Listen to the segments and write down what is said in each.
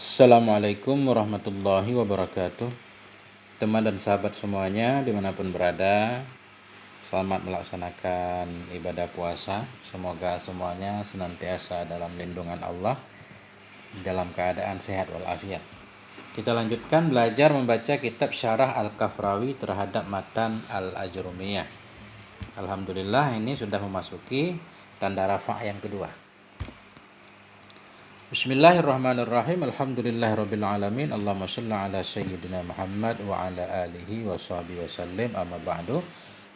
Assalamualaikum warahmatullahi wabarakatuh. Teman dan sahabat semuanya dimanapun berada, selamat melaksanakan ibadah puasa. Semoga semuanya senantiasa dalam lindungan Allah, dalam keadaan sehat walafiat. Kita lanjutkan belajar membaca kitab Syarah Al-Kafrawi terhadap matan Al-Ajrumiyah. Alhamdulillah, ini sudah memasuki tanda rafa' yang kedua. Bismillahirrahmanirrahim. Alhamdulillahirabbil alamin. Allahumma shalli ala sayyidina Muhammad wa ala alihi wa sahbihi wasallim. Amma ba'du.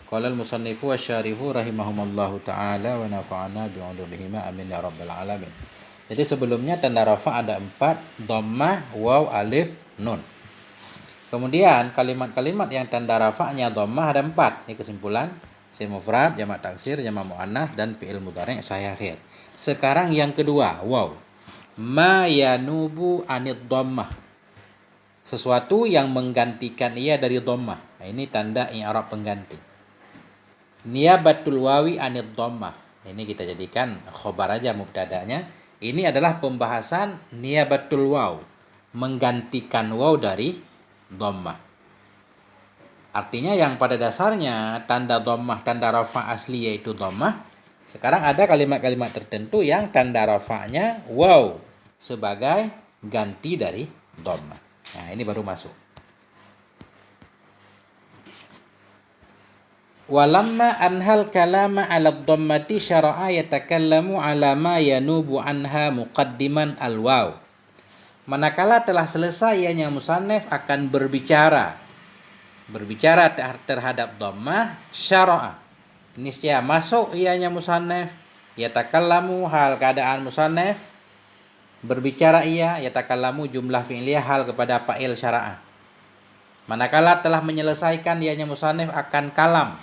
Qala al-musannifu wasyarihu rahimahumallahu taala wa nafa'ana bi'ulumihima amin ya rabbal alamin. Jadi sebelumnya tanda rafa' ada 4, dhammah, waw, alif, nun. Kemudian kalimat-kalimat yang tanda rafa'nya dhammah ada 4. Ini kesimpulan: isim mufrad, jamak taksir, jamak muannas, dan fi'il mudhari' sahih akhir. Sekarang yang kedua, waw. Ma yanubu anid dhammah, sesuatu yang menggantikan ia dari dhammah. Nah, ini tanda i'rab pengganti. Niyabatul wawi anid dhammah, ini kita jadikan khobar aja mubtadanya. Ini adalah pembahasan niyabatul waw, menggantikan waw dari dhammah. Artinya yang pada dasarnya tanda dhammah, tanda rafa' asli yaitu dhammah. Sekarang ada kalimat-kalimat tertentu yang tanda rafa'nya waw sebagai ganti dari dhammah. Nah, ini baru masuk. Walamma anhal kalama 'ala dhammati syara'a yatakallamu 'ala ma yanubu anha muqaddiman al-waw. Manakala telah selesai ianya musannaf akan berbicara terhadap dhammah, syara'a, niscaya masuk ianya musannaf, yatakallamu hal keadaan musannaf berbicara ia, yatakallamu jumlah fi'liyah hal kepada fa'il syara'a. Manakala telah menyelesaikan ianya musannaf akan kalam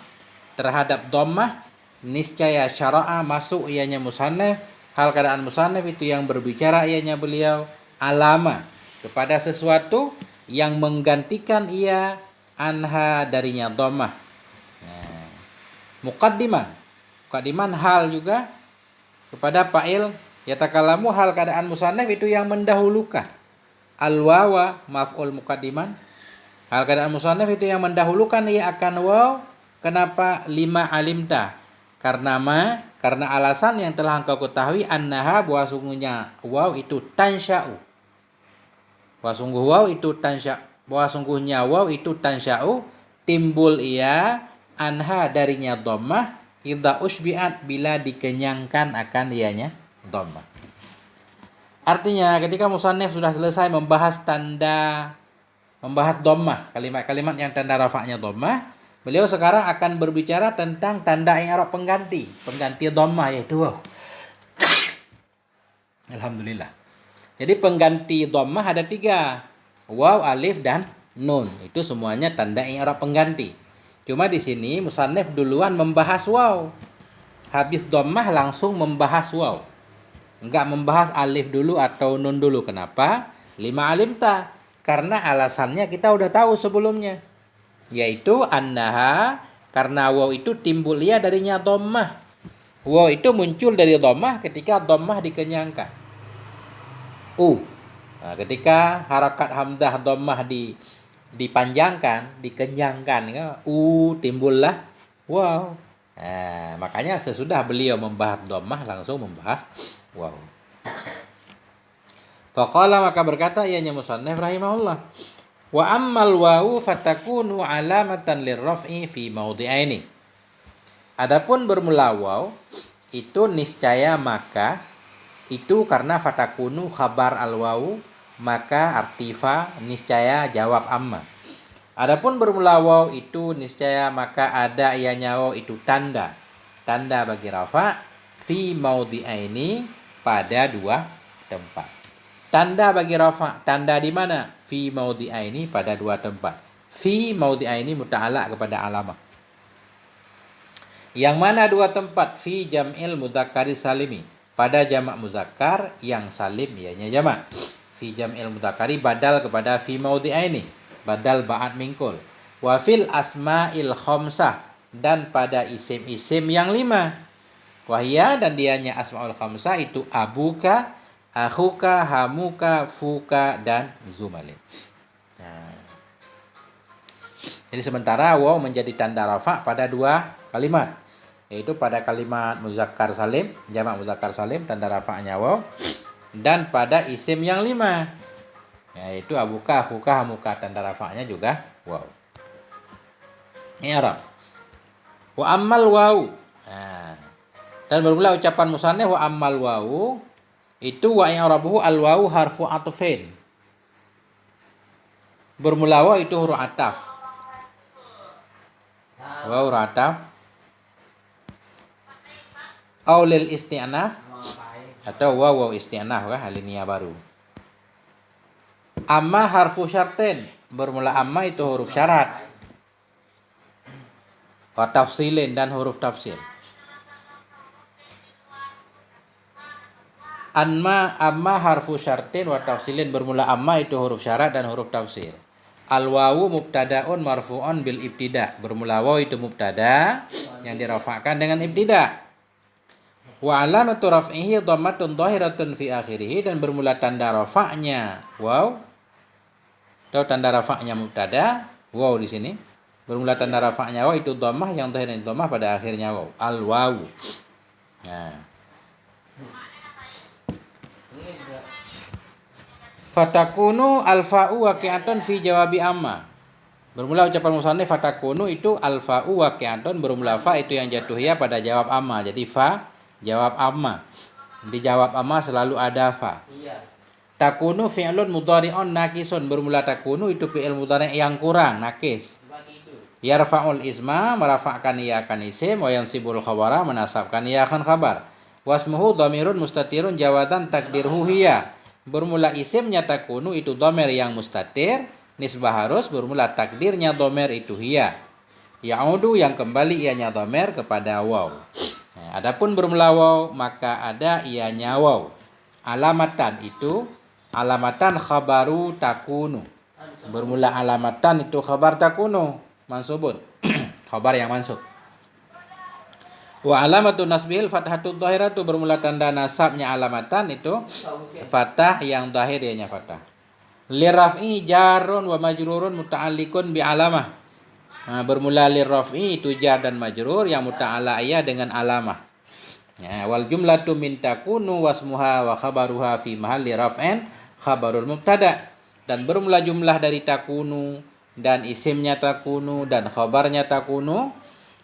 terhadap dhammah, niscaya syara'a masuk ianya musannaf hal keadaan musannaf itu yang berbicara ianya beliau alama kepada sesuatu yang menggantikan ia anha darinya dhammah. Nah, muqaddiman hal juga kepada fa'il yatakallamu hal keadaan musannaf itu yang mendahulukan al-wawa maf'ul muqaddiman, hal keadaan musannaf itu yang mendahulukan ia akan waw. Kenapa? Lima alimta, karena alasan yang telah engkau ketahui, annaha bahwa sungguhnya waw itu tansya'u, bahwa sungguhnya waw itu tansya'u timbul ia anha darinya dhammah idza usbi'at bila dikenyangkan akan ianya dhammah. Artinya ketika musannif sudah selesai membahas dhammah, kalimat-kalimat yang tanda rafa'nya dhammah, beliau sekarang akan berbicara tentang tanda i'rab pengganti dhammah, yaitu waw. Alhamdulillah. Jadi pengganti dhammah ada 3, waw, alif, dan nun. Itu semuanya tanda i'rab pengganti. Cuma di sini musannif duluan membahas waw, habis dhammah langsung membahas waw. Enggak membahas alif dulu atau nun dulu. Kenapa? Lima alimta, karena alasannya kita udah tahu sebelumnya, yaitu annaha, karena waw itu timbul ia darinya dhammah. Waw itu muncul dari dhammah ketika dhammah dikenyangkan. Nah, ketika harakat hamzah dhammah dipanjangkan, dikenyangkan, timbullah waw. Nah, makanya sesudah beliau membahas dhammah langsung membahas waw. Faqala, maka berkata ianya musannif rahimahullah, wa ammal wawu fatakunu alamatan lirraf'i fi mawdi'aini. Adapun bermula waw itu niscaya maka itu karena fatakunu khabar al wawu, maka artifa niscaya jawab amma. Adapun bermula waw itu niscaya maka ada ianya waw itu tanda bagi rafa fi mawdi'aini, pada 2 tempat. Tanda bagi rafa, tanda di mana? Fi mawdi'aini, pada 2 tempat. Fi mawdi'aini muta'alaq kepada alamah. Yang mana 2 tempat? Fi jam'il mudzakkari salimi, pada jamak muzakkar yang salim ianya jamak. Fi jam'il mudzakkari badal kepada fi mawdi'aini, badal ba'at mingkul. Wa fil asma'il khamsah, dan pada isim-isim yang 5. Wahya, dan dianya asmaul khamsah itu abuka, Akhuka, hamuka, fuka, dan zumalin. Nah, jadi sementara waw menjadi tanda rafa pada dua kalimat, yaitu pada kalimat muzakkar salim, jamak muzakkar salim, tanda rafa'nya waw, dan pada isim yang 5, yaitu abuka, akhuka, hamuka, tanda rafa'nya juga waw. Ini Arab. Wa ammal waw. Nah, dan bermula ucapan musannaf wa ammal waw itu wa i'rabuhu al waw harfu atfin. Bermula waw itu huruf ataf. Waw huruf ataf. Au lil isti'naf atau waw isti'naf alinea baru. Amma harfu syartin. Bermula amma itu huruf syarat. Wa tafsilin dan huruf tafsil. Amma harfu syartin wa tafsilin, bermula amma itu huruf syarat dan huruf tafsir. Al wawu mubtadaun marfu'un bil ibtida. Bermula waw itu mubtada yang dirafa'kan dengan ibtida. Wa alamatu raf'ihi dhammatun dhahiratun fi akhirih, dan bermula tanda rafa'nya waw atau tanda rafa'nya mubtada waw di sini. Bermula tanda rafa'nya waw itu dhammah yang dhahir dhammah pada akhirnya waw. Al wawu. Nah, fatakunu alfa'u waqi'atun fi jawabi amma. Bermula ucapan musannif fatakunu itu alfa'u waqi'atun, bermula fa itu yang jatuh ya pada jawab amma. Jadi fa jawab amma. Di jawab amma selalu ada fa. Takunu fi'lun mudhari'un naqisun, bermula takunu itu fi'il mudhari' yang kurang, nakis. Yarfa'ul isma, merafa'kan ia akan isim, wa yansibul khabara, menasabkan ia akan khabar. Wasmuhu dhamirun mustatirun jawadan takdirhu hiya. Bermula isimnya takunu itu dhamir yang mustatir, nisbah harus, bermula takdirnya dhamir itu hiya. Ya'udu yang kembali ianya dhamir kepada waw. Nah, adapun bermula waw maka ada ianya waw. Alamatan itu alamatan khabaru takunu. Bermula alamatan itu khabar takunu, mansubun. Khabar yang mansub. Wa alamatu nasbihil fathatud dhahiratu, bermula tanda nasabnya alamatan itu fathah yang dhahir ianya fathah. Liraf'i jarun wa majrurun muta'alliqun bi alamah. Nah, bermula liraf'i itu jar dan majrur yang muta'alla iya dengan alamah. Ya, wal jumlatu min takunu wasmuha wa khabaruha fi mahalli raf'in khabarul mubtada. Dan bermula jumlah dari takunu dan isimnya takunu dan khabarnya takunu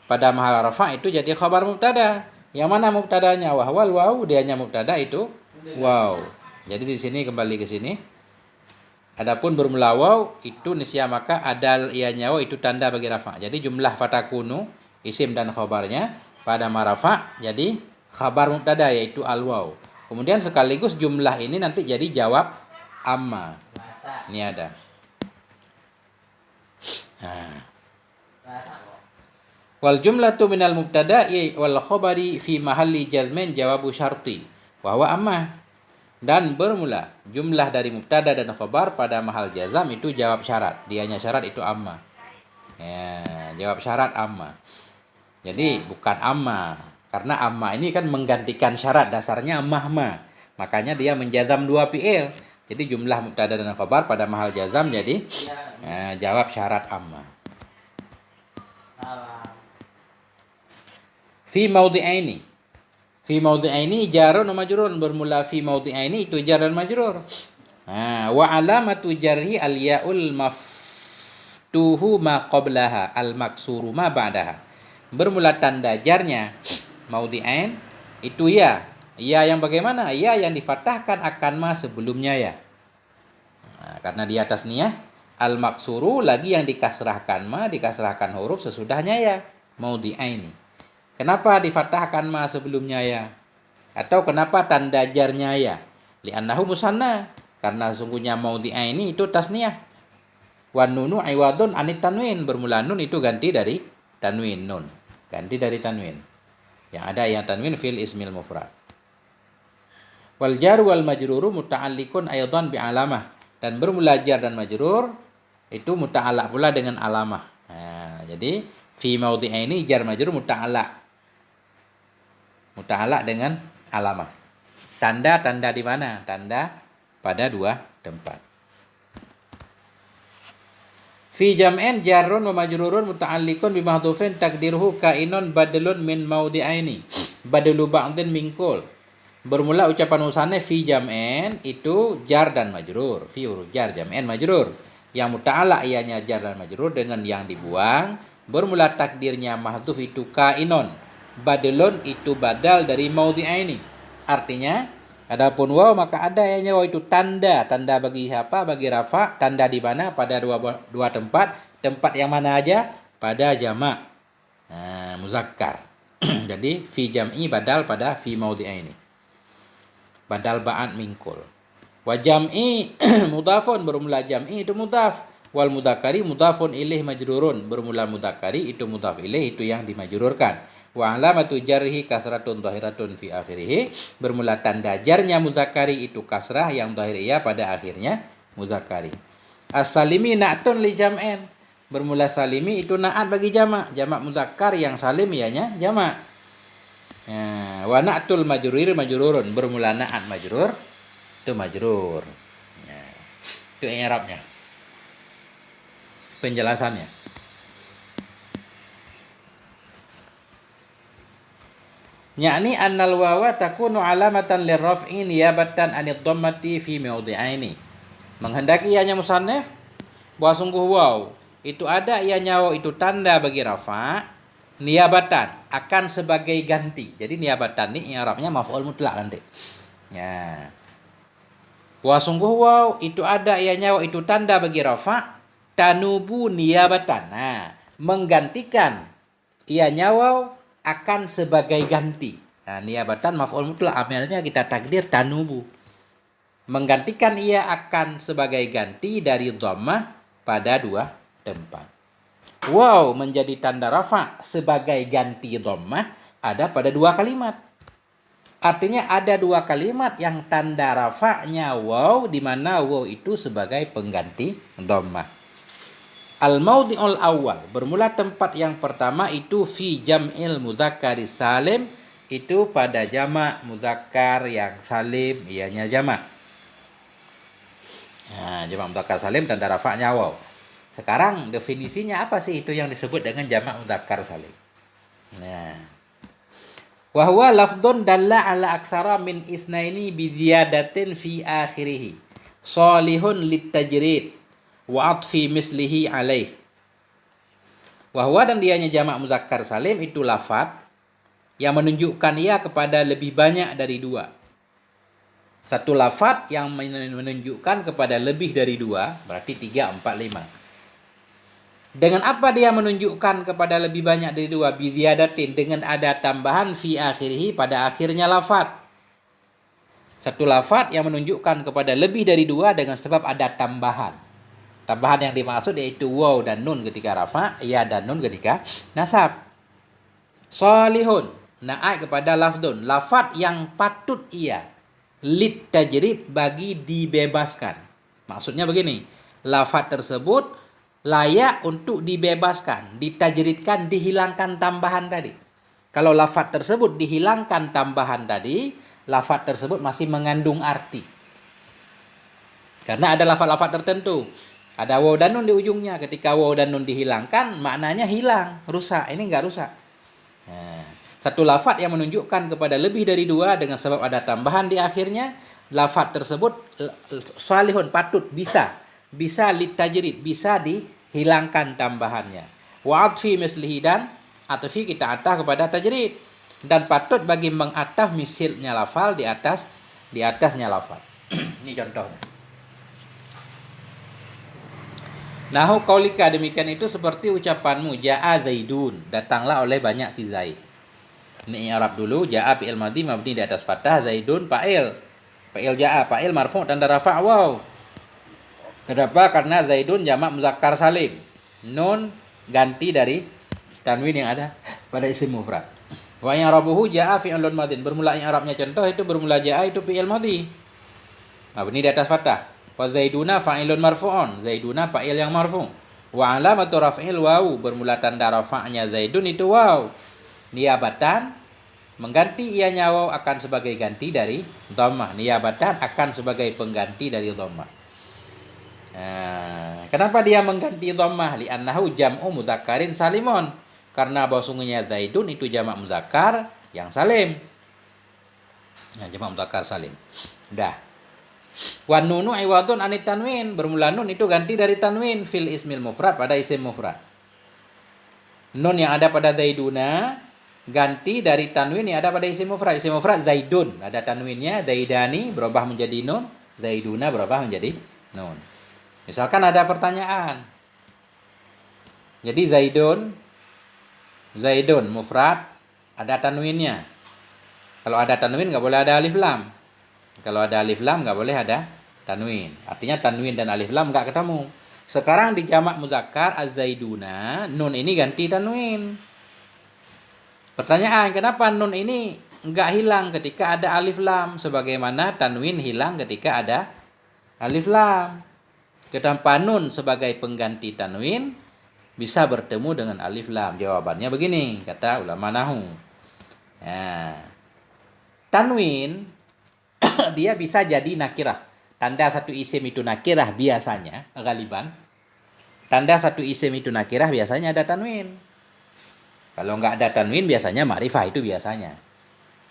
pada mahal rafa itu jadi khabar mubtada. Yang mana mubtadanya? Wahwal waw, dianya mubtada itu waw. Jadi di sini kembali ke sini. Adapun bermula waw itu nisya maka ada ianya waw itu tanda bagi rafa. Jadi jumlah fatakunu isim dan khabarnya pada marafa jadi khabar mubtada yaitu al waw. Kemudian sekaligus jumlah ini nanti jadi jawab amma. Ini ada. Nah. Wal jumlatu minal mubtada'i wal khabari fi mahalli jazmin jawabu syarti wa huwa amma. Dan bermula jumlah dari mubtada dan khabar pada mahal jazam itu jawab syarat. Dianya syarat itu amma. Ya, jawab syarat amma. Jadi bukan amma, karena amma ini kan menggantikan syarat, dasarnya amma. Makanya dia menjazam dua fi'il. Jadi jumlah mubtada dan khabar pada mahal jazam jadi jawab syarat amma. Fi maudhi'aini. Fi maudhi'aini jarun wa majrurun, bermula fi maudhi'aini itu jar dan majrur. Nah, wa alamatu jarhi al ya'ul maftuhu ma qablaha al maksuru ma ba'daha. Bermula tanda jarnya maudhi'ain itu ya. Ya yang bagaimana? Ya yang difathahkan akan ma sebelumnya ya. Nah, karena di atas niyah al maksuru lagi yang dikasrahkan ma, dikasrahkan huruf sesudahnya ya. Maudhi'aini. Kenapa difathahkan ma sebelumnya ya? Atau kenapa tanda jarnya ya? Li'annahu musanna, karena sungguhnya maudhi'aini itu tasniyah. Wan nunu iwadun anit tanwin, bermula nun itu ganti dari tanwin, nun. Ganti dari tanwin. Yang ada yang tanwin fil ismil mufrad. Wal jar wal majruru muta'alliqun aydan bi alamah, dan bermula jar dan majrur itu muta'allaq pula dengan alamah. Nah, jadi fi maudhi'aini jar majrur muta'allaq dengan alamah. Tanda-tanda di mana? Tanda pada dua tempat. Fi jam'in jarrun wa majrurun muta'alliqun bi mahdhufin takdiruhu kainun badalun min maudhi'aini. Badalu ba'din min kul. Bermula ucapan musannif fi jam'in itu jar dan majrur. Fi huruf jar, jam'in majrur. Yang muta'allaq ianya jar dan majrur dengan yang dibuang. Bermula takdirnya mahdhuf itu kainun. Badalun itu badal dari maudhi'aini. Artinya adapun waw maka ada ianya waw itu tanda bagi siapa? Bagi rafa. Tanda di mana? Pada dua tempat. Tempat yang mana aja? Pada jamak muzakkar. Jadi fi jam'i badal pada fi maudhi'aini. Badal ba'an mingkul. Wa jam'i mudhafun, bermula jam'i itu mudhaf. Wal mudzakkari mudhafun ilaih majrurun, bermula mudzakkari itu mudhaf ilaih, itu yang dimajrurkan. Wa alamatu jarhi kasratun dhahiratun fi akhirih, bermula tanda jarnya muzakkari itu kasrah yang dhahir ia pada akhirnya muzakkari. As-salimi na'tun li jam'in, bermula salimi itu na'at bagi jamak muzakkar yang salim ianya jamak. Wa na'tul majrur majrurun, bermula na'at majrur itu majrur. Itu i'rabnya, penjelasannya. Yakni annal wawa takunu alamatan lirraf'i niyabatan anid dhammati fi mawdhi'aini. Menghendaki ianya musannif bahwa sungguh waw itu ada ianya waw itu tanda bagi rafa niyabatan akan sebagai ganti. Jadi niyabatan ini i'rabnya maf'ul mutlak nanti. Ya. Bahwa sungguh waw itu ada ianya waw itu tanda bagi rafa tanubu niyabatan. Nah, menggantikan ianya waw akan sebagai ganti. Nah, niyabatan maf'ul mutlak, amalnya kita takdir tanubu. Menggantikan ia akan sebagai ganti dari dhammah pada dua tempat. Waw menjadi tanda rafa sebagai ganti dhammah ada pada dua kalimat. Artinya ada dua kalimat yang tanda rafa'nya waw, di mana waw itu sebagai pengganti dhammah. Al-maudhi'ul awal, bermula tempat yang pertama itu fi jam'il mudzakkari salim, itu pada jamak muzakkar yang salim ianya jamak. Nah, jamak muzakkar salim tanda rafa'nya waw. Sekarang definisinya apa sih itu yang disebut dengan jamak muzakkar salim? Nah, wa huwa lafdun dalla ala aksara min isnaini bi ziyadatin fi akhirih salihun litajrid wa atfi mislihi alaih. Wahwa dan dianya jamak muzakkar salim itu lafaz yang menunjukkan ia kepada lebih banyak dari dua. Satu lafaz yang menunjukkan kepada lebih dari dua, berarti 3, 4, 5. Dengan apa dia menunjukkan kepada lebih banyak dari dua? Biziyadatin, dengan ada tambahan fi akhirih pada akhirnya lafaz. Satu lafaz yang menunjukkan kepada lebih dari dua dengan sebab ada tambahan. Tambahan yang dimaksud yaitu waw dan nun ketika rafa, ya dan nun ketika nasab. Salihun, na'at kepada lafdun, lafaz yang patut ia lit tajrid bagi dibebaskan. Maksudnya begini, lafaz tersebut layak untuk dibebaskan, ditajridkan, dihilangkan tambahan tadi. Kalau lafaz tersebut dihilangkan tambahan tadi, lafaz tersebut masih mengandung arti. Karena ada lafaz-lafaz tertentu, ada waw dan nun di ujungnya. Ketika waw dan nun dihilangkan, maknanya hilang, rusak. Ini enggak rusak. Nah, satu lafaz yang menunjukkan kepada lebih dari dua dengan sebab ada tambahan di akhirnya, lafaz tersebut salihun, patut, bisa litajrid, bisa dihilangkan tambahannya. Wa atfi mislihi, dan atfi kita ataf kepada tajrid, dan patut bagi mengataf misilnya lafal di atasnya lafal. Ini contohnya. Nahu qaulika, demikian itu seperti ucapanmu jaa zaidun, datanglah oleh banyak si Zaid. Ini i'rab dulu, jaa fi'il madhi mabni di atas fathah, zaidun fa'il jaa, fa'il marfu' tanda rafa' waw. Kenapa? Karena zaidun jamak muzakkar salim. Nun ganti dari tanwin yang ada pada isim mufrad. Wa i'rabuhu jaa fi'ilun madhin, bermula i'rabnya contoh itu bermula jaa itu fi'il madhi mabni di atas fathah. Wa zaiduna fa'ilun marfu'un, zaiduna fa'il yang marfu'. Wa alamatu raf'il waw, bermula tanda rafa'nya zaidun itu waw. Niyabatan Mengganti ianya waw akan sebagai ganti dari dhammah. Niyabatan akan sebagai pengganti dari dhammah. Nah, kenapa dia mengganti dhammah? Li'annahu jam'u mudzakkarin salimun. Karena bahwasanya Zaidun itu jamak mudzakkar yang salim. Nah, jamak mudzakkar salim. Udah. Wan nunu iwadun anit tanwin. Bermula nun itu ganti dari tanwin fil ismil mufrad pada isim mufrad. Nun yang ada pada Zaiduna ganti dari tanwin yang ada pada isim mufrad. Isim mufrad Zaidun, ada tanwinnya, Zaidani berubah menjadi nun, Zaiduna berubah menjadi nun. Misalkan ada pertanyaan. Jadi Zaidun mufrad ada tanwinnya. Kalau ada tanwin nggak boleh ada alif lam. Kalau ada alif lam nggak boleh ada tanwin. Artinya tanwin dan alif lam nggak ketemu. Sekarang di jamak muzakkar az-zaiduna, nun ini ganti tanwin. Pertanyaan, kenapa nun ini nggak hilang ketika ada alif lam? Sebagaimana tanwin hilang ketika ada alif lam. Kenapa nun sebagai pengganti tanwin bisa bertemu dengan alif lam? Jawabannya begini, kata ulama nahwu. Nah, tanwin dia bisa jadi nakirah. Tanda satu isim itu nakirah biasanya, galiban. Tanda satu isim itu nakirah biasanya ada tanwin. Kalau nggak ada tanwin biasanya ma'rifah itu biasanya.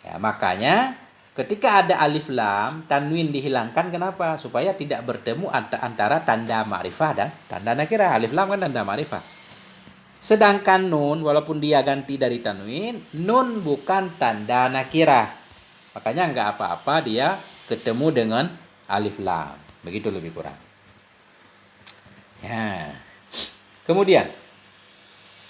Ya, makanya ketika ada alif lam, tanwin dihilangkan. Kenapa? Supaya tidak bertemu antara tanda ma'rifah dan tanda nakirah. Alif lam kan tanda ma'rifah. Sedangkan nun, walaupun dia ganti dari tanwin, nun bukan tanda nakirah. Makanya nggak apa-apa dia ketemu dengan alif lam. Begitu lebih kurang. Ya. Kemudian,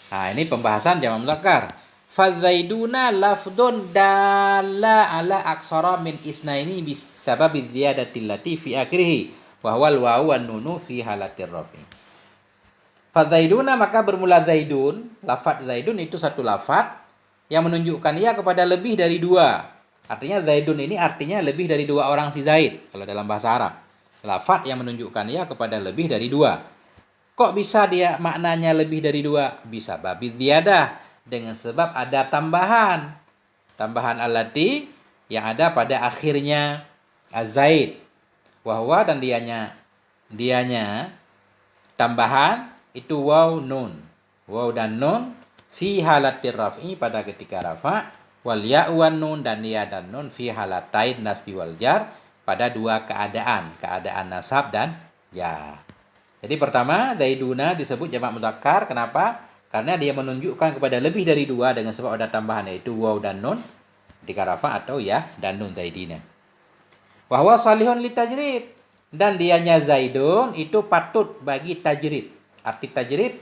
nah ini pembahasan jamak mudzakkar. Fazaiduna lafdun dalla ala aksara min isnaini bisababi ziyadati allati fi akhirih wa huwa al-wawu wan nunu fi halatir rafi. Fazaiduna maka bermula zaidun, lafaz zaidun itu satu lafaz yang menunjukkan ia kepada lebih dari dua. Artinya zaidun ini artinya lebih dari dua orang si Zaid kalau dalam bahasa Arab. Lafaz yang menunjukkan ia kepada lebih dari dua. Kok bisa dia maknanya lebih dari dua? Bisa babi ziyadah dengan sebab ada tambahan. Tambahan allati yang ada pada akhirnya az-Zaid. Wahwa dan dianya tambahan itu waw nun. Waw dan nun fi halatir raf'i pada ketika rafa' wal ya wan nun dan ya dan nun fi halatain nasbi wal jar pada dua keadaan nasab dan ya. Jadi pertama zaiduna disebut jamak mudzakkar. Kenapa? Karena dia menunjukkan kepada lebih dari dua dengan sebab ada tambahan yaitu waw dan nun ketika rafa' atau ya dan nun zaidina. Wa huwa salihun litajrid dan dianya zaidun itu patut bagi tajrid. Arti tajrid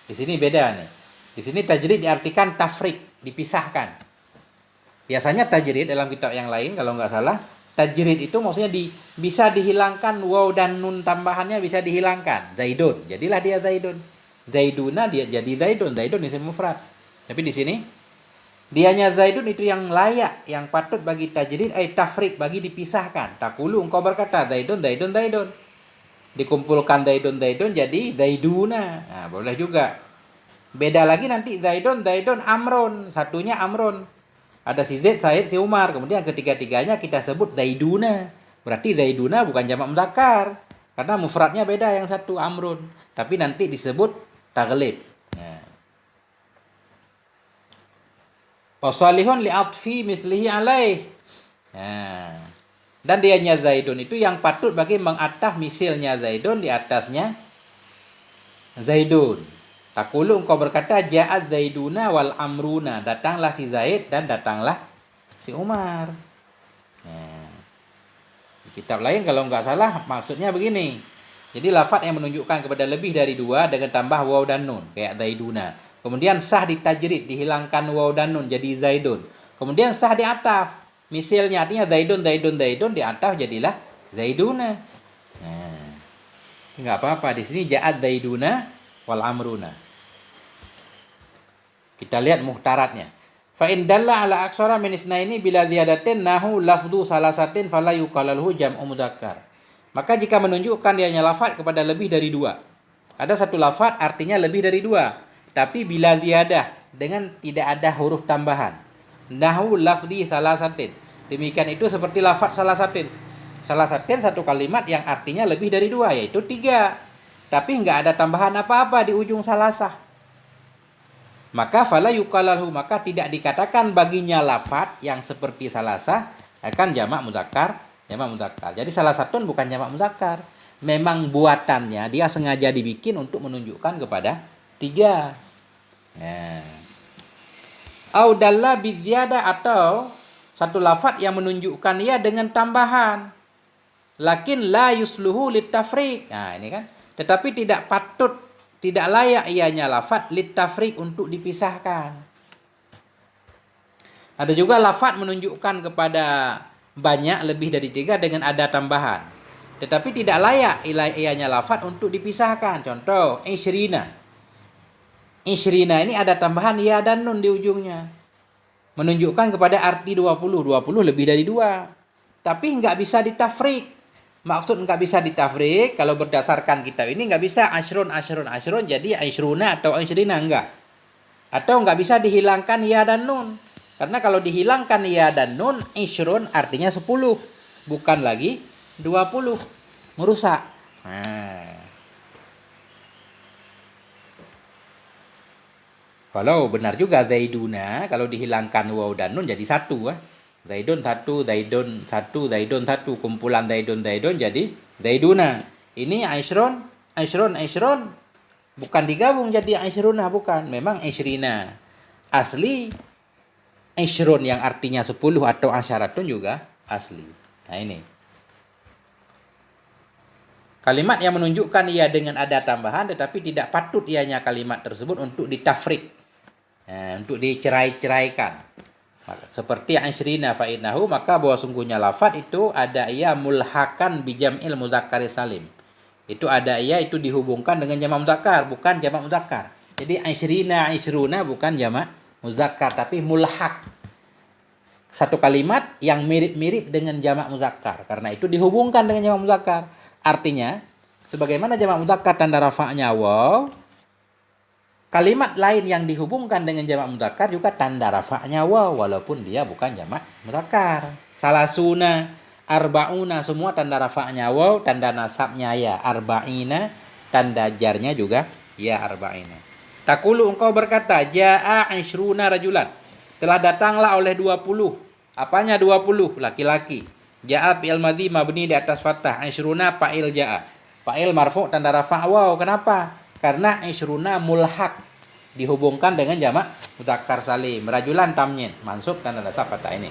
di sini beda nih. Di sini tajrid diartikan tafrik, dipisahkan. Biasanya tajrid dalam kitab yang lain kalau nggak salah, tajrid itu maksudnya bisa dihilangkan waw dan nun tambahannya bisa dihilangkan. Zaidun, jadilah dia zaidun. Zaiduna dia jadi zaidun, zaidun isim mufrad. Tapi di sini dianya zaidun itu yang layak, yang patut bagi tajrid tafrik, bagi dipisahkan. Takulu engkau berkata zaidun, zaidun, zaidun. Dikumpulkan zaidun, zaidun jadi zaiduna. Nah, boleh juga. Beda lagi nanti zaidun, zaidun, amrun. Satunya amrun. Ada si Zaid, Said, si Umar. Kemudian ketiga-tiganya kita sebut zaiduna. Berarti zaiduna bukan jamak mudzakkar. Karena mufradnya beda, yang satu amrun. Tapi nanti disebut taghlib. Nah. Wasalihun li'atfi mislihi alaih. Nah. Dan dianya zaidun itu yang patut bagi mengataf misilnya zaidun di atasnya zaidun. Takulu engkau berkata ja'at zaiduna wal amruna. Datanglah si Zaid dan datanglah si Umar. Nah, di kitab lain kalau nggak salah maksudnya begini. Jadi lafaz yang menunjukkan kepada lebih dari dua dengan tambah waw dan nun. Kayak zaiduna. Kemudian sah ditajrid, dihilangkan waw dan nun jadi zaidun. Kemudian sah diataf. Misalnya artinya zaidun, zaidun, zaidun diataf jadilah zaiduna. Nah, nggak apa-apa. Di sini ja'at zaiduna wal amruna. Kita lihat muhtaratnya. Fa in dalla ala aksara min isnaini bila ziyadatin nahu lafdhu salasatin fala yuqalalhu jam'u mudzakkar. Maka jika menunjukkan dianya lafaz kepada lebih dari dua. Ada satu lafaz artinya lebih dari dua. Tapi bila ziyadah dengan tidak ada huruf tambahan. Nahu lafzi salasatin. Demikian itu seperti lafaz salasatin. Salasatin satu kalimat yang artinya lebih dari 2, yaitu 3. Tapi enggak ada tambahan apa-apa di ujung salasah. Maka fala yuqalahu, maka tidak dikatakan baginya lafaz yang seperti salasah akan jamak muzakkar. Jadi salasatun bukan jamak muzakkar. Memang buatannya dia sengaja dibikin untuk menunjukkan kepada 3. Au dalla biziyadah, atau satu lafaz yang menunjukkan ia dengan tambahan. Lakin la yusluhu litafriq. Nah, ini kan. Tetapi tidak patut, tidak layak ianya lafaz litafriq untuk dipisahkan. Ada juga lafaz menunjukkan kepada banyak lebih dari 3 dengan ada tambahan. Tetapi tidak layak ianya lafaz untuk dipisahkan. Contoh, isyrina. Isyrina ini ada tambahan ya dan nun di ujungnya. Menunjukkan kepada arti 20. 20 lebih dari 2. Tapi enggak bisa ditafrik. Maksud enggak bisa ditafrik, kalau berdasarkan kitab ini enggak bisa asyrun jadi isyruna atau isyrina, enggak. Atau enggak bisa dihilangkan ya dan nun. Karena kalau dihilangkan ya dan nun, isyrun artinya 10. Bukan lagi 20. Merusak. Kalau benar juga zaiduna, kalau dihilangkan waw dan nun jadi 1. Zaidun 1, zaidun 1, zaidun 1. Kumpulan zaidun jadi zaiduna. Ini isyrun. Bukan digabung jadi isyruna, bukan. Memang isyrina. Asli isyrun yang artinya 10 atau asyaratun juga asli. Nah ini. Kalimat yang menunjukkan ia dengan ada tambahan tetapi tidak patut ianya kalimat tersebut untuk ditafrik. Untuk dicerai-ceraikan. Seperti isyrina fa'innahu, maka bahwa sungguhnya lafaz itu ada ia mulhakan bijam'il mudzakkar salim. Itu ada ia itu dihubungkan dengan jamak muzakkar, bukan jamak muzakkar. Jadi isyrina, isyruna bukan jamak muzakkar tapi mulhak. Satu kalimat yang mirip-mirip dengan jamak muzakkar. Karena itu dihubungkan dengan jamak muzakkar. Artinya, sebagaimana jamak muzakkar tanda rafa'nya waw, kalimat lain yang dihubungkan dengan jamak muzakkar juga tanda rafa'nya waw, walaupun dia bukan jamak muzakkar. Salasuna, arba'una, semua tanda rafa'nya waw, tanda nasabnya ya. Arba'ina, tanda jarnya juga ya arba'ina. Takulu, engkau berkata, ja'a isyruna rajulan. Telah datanglah oleh 20. Apanya 20? Laki-laki. Ja'a fi'il madhi mabni di atas fathah. Isyruna fa'il ja'a. Fa'il marfu' tanda rafa' waw. Kenapa? Karena isyruna mulhaq, dihubungkan dengan jamak mudzakkar salim. Rajulan tamyin, mansub tanda nasab fathah ini.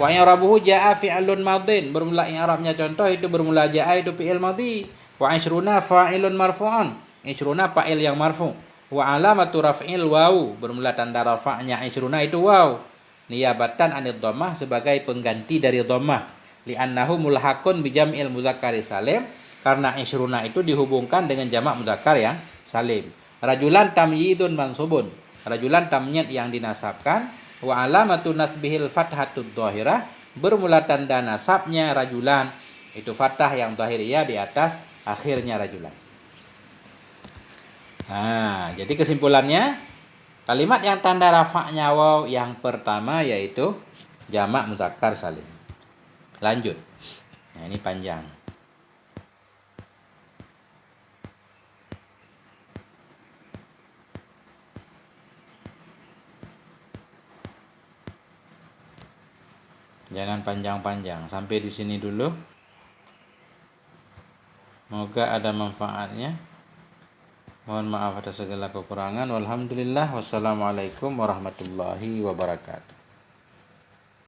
Wa i'rabuhu ja'a fi'ilun madhin. Bermula i'rabnya contoh itu bermula ja'a itu fi'il madhi. Wa isyruna fa'ilun marfu'un. Isyruna fa'il yang marfu'. Wa alamatu raf'il waw. Bermula tanda rafa'nya isyruna itu waw. Niyabatan anid dhammah, sebagai pengganti dari dhammah. Li'annahu mulhaqun bijam'il mudzakkar salim, karena isyruna itu dihubungkan dengan jamak mudzakkar yang salim. Rajulan tamyidun mansubun. Rajulan tamyid yang dinasabkan. Wa alamatu nasbihil fathatud dhahirah. Bermula tanda nasabnya rajulan itu fathah yang dhahiriyah di atas akhirnya rajulan. Nah, jadi kesimpulannya, kalimat yang tanda rafa'nya waw yang pertama yaitu jamak mudzakkar salim. Lanjut. Nah, ini panjang. Jangan panjang-panjang. Sampai di sini dulu. Semoga ada manfaatnya. Mohon maaf atas segala kekurangan. Walhamdulillah. Wassalamualaikum warahmatullahi wabarakatuh.